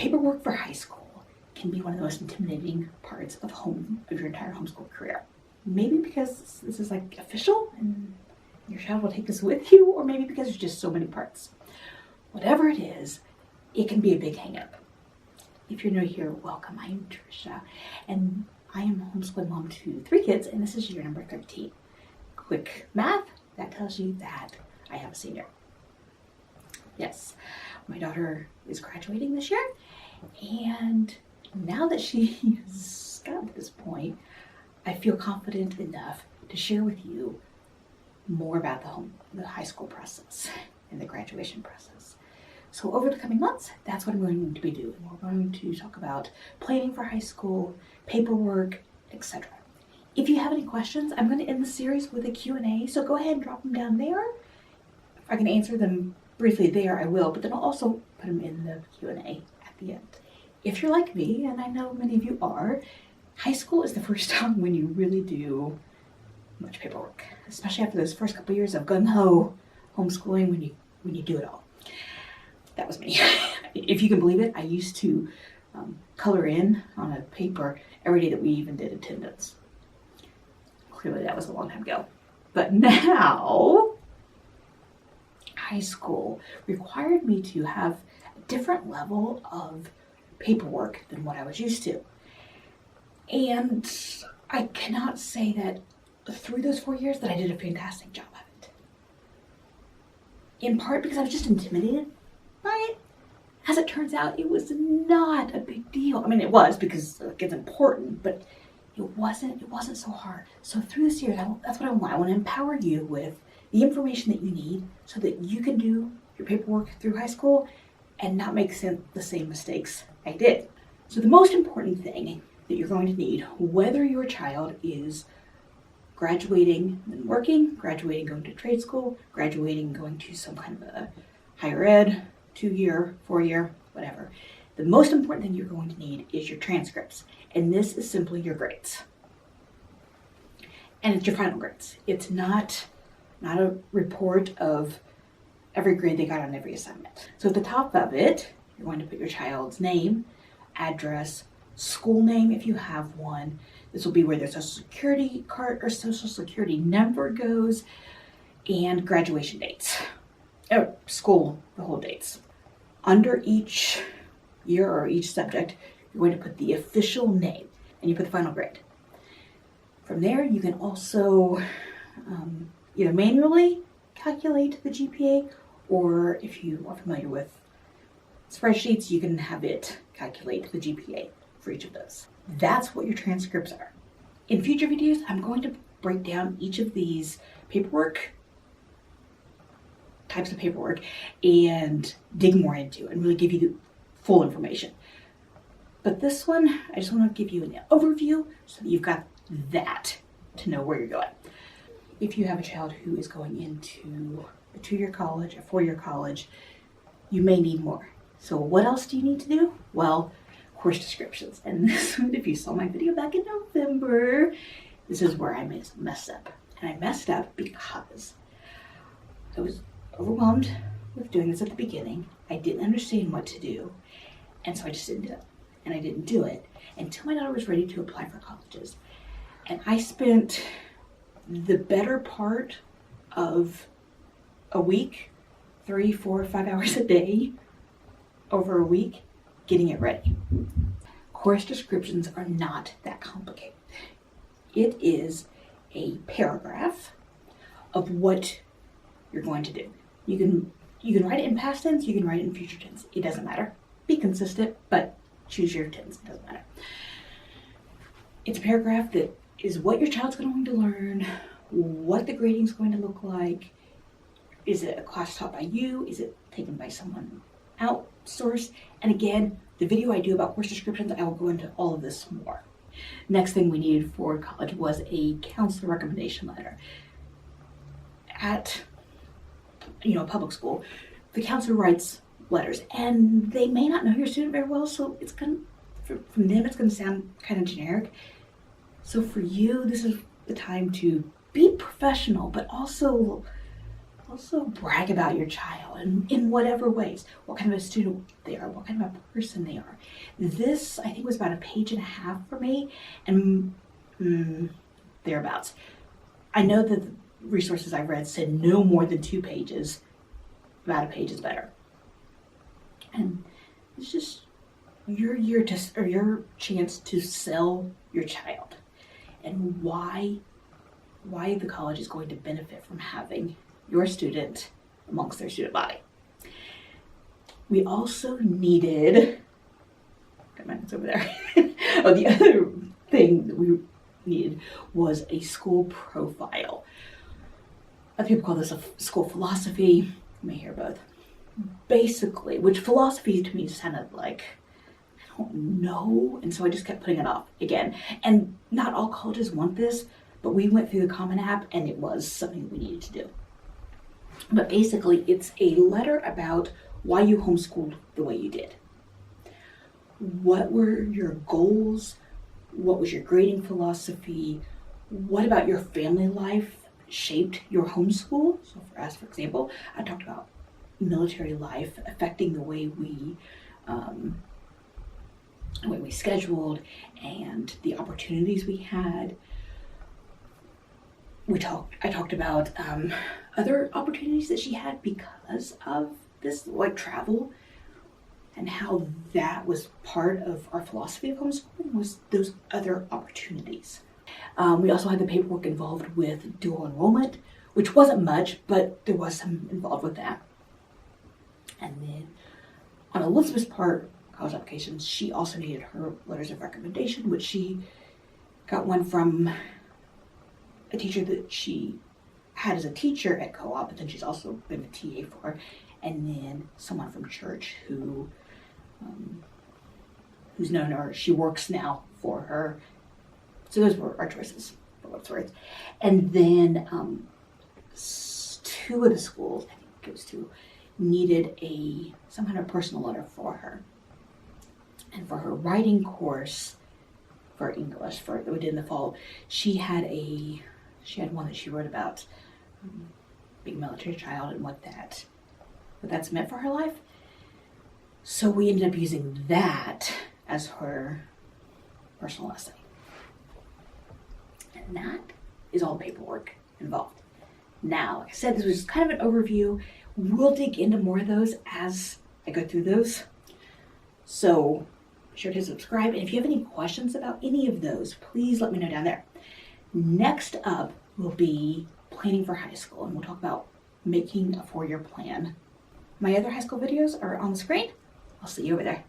paperwork for high school can be one of the most intimidating parts of your entire homeschool career. Maybe because this is like official and your child will take this with you, or maybe because there's just so many parts. Whatever it is, it can be a big hang-up. If you're new here, welcome. I am Tricia, and I am a homeschooling mom to 3 kids, and this is year number 13. Quick math, that tells you that I have a senior. Yes, my daughter is graduating this year, and now that she has gotten to this point, I feel confident enough to share with you more about the high school process and the graduation process. So over the coming months, that's what I'm going to be doing. We're going to talk about planning for high school, paperwork, etc. If you have any questions, I'm going to end the series with a Q&A, so go ahead and drop them down there. If I can answer them briefly there, I will, but then I'll also put them in the Q&A at the end. If you're like me, and I know many of you are, high school is the first time when you really do much paperwork, especially after those first couple years of gung-ho homeschooling when you do it all. That was me. If you can believe it, I used to color in on a paper every day that we even did attendance. Clearly that was a long time ago. But now, high school required me to have a different level of paperwork than what I was used to. And I cannot say that through those 4 years that I did a fantastic job of it. In part because I was just intimidated by it. As it turns out, it was not a big deal. I mean, it was because it's important, but it wasn't so hard. So through this year, that's what I want. I want to empower you with the information that you need so that you can do your paperwork through high school and not make the same mistakes I did. So the most important thing that you're going to need, whether your child is graduating and working, graduating, going to trade school, graduating, going to some kind of a higher ed, 2-year, 4-year, whatever. The most important thing you're going to need is your transcripts. And this is simply your grades. And it's your final grades. It's not a report of every grade they got on every assignment. So at the top of it, you're going to put your child's name, address, school name if you have one. This will be where their social security card or social security number goes, and graduation dates. School, the whole dates. Under each year or each subject, you're going to put the official name and you put the final grade. From there, you can also either manually calculate the GPA, or if you are familiar with spreadsheets, you can have it calculate the GPA for each of those. That's what your transcripts are. In future videos, I'm going to break down each of these types of paperwork and dig more into and really give you the full information. But this one, I just want to give you an overview so that you've got that to know where you're going. If you have a child who is going into a 2-year college, a 4-year college, you may need more. So what else do you need to do? Well, course descriptions. And this one, if you saw my video back in November, this is where I messed up. And I messed up because I was overwhelmed with doing this at the beginning. I didn't understand what to do. And so I just didn't do it. And I didn't do it until my daughter was ready to apply for colleges. And I spent the better part of a week, 3, 4, 5 hours a day, over a week, getting it ready. Course descriptions are not that complicated. It is a paragraph of what you're going to do. You can write it in past tense, you can write it in future tense. It doesn't matter. Be consistent, but choose your tense. It doesn't matter. It's a paragraph that is what your child's going to learn, what the grading is going to look like. Is it a class taught by you? Is it taken by someone outsourced? And again, the video I do about course descriptions, I will go into all of this more. Next thing we needed for college was a counselor recommendation letter. At public school, the counselor writes letters, and they may not know your student very well, so it's from them it's going to sound kind of generic. So for you, this is the time to be professional, but also also brag about your child in whatever ways, what kind of a student they are, what kind of a person they are. This, I think, was about 1.5 pages for me, and thereabouts. I know that the resources I read said no more than 2 pages. About 1 page is better. And it's just your chance to sell your child, and why the college is going to benefit from having your student amongst their student body. We also needed, got my notes over there. Oh, the other thing that we needed was a school profile. Other people call this a school philosophy. You may hear both. Basically, which philosophy to me sounded like, I don't know, and so I just kept putting it off again. And not all colleges want this, but we went through the Common App and it was something we needed to do. But basically, it's a letter about why you homeschooled the way you did. What were your goals? What was your grading philosophy? What about your family life shaped your homeschool? So for us, for example, I talked about military life affecting the way we scheduled and the opportunities we had. I talked about other opportunities that she had because of this, like travel, and how that was part of our philosophy of homeschooling, was those other opportunities. We also had the paperwork involved with dual enrollment, which wasn't much, but there was some involved with that. And then on Elizabeth's part, college applications, she also needed her letters of recommendation, which she got one from a teacher that she had as a teacher at co-op, but then she's also been a TA for, and then someone from church who's known her. She works now for her. So those were our choices, for what it's worth. And then 2 of the schools, I think it was 2, needed some kind of personal letter for her. And for her writing course for English that we did in the fall, she had one that she wrote about being a military child and what that's meant for her life. So we ended up using that as her personal essay. And that is all the paperwork involved. Now, like I said, this was kind of an overview. We'll dig into more of those as I go through those. So be sure to subscribe. And if you have any questions about any of those, please let me know down there. Next up will be planning for high school, and we'll talk about making a 4-year plan. My other high school videos are on the screen. I'll see you over there.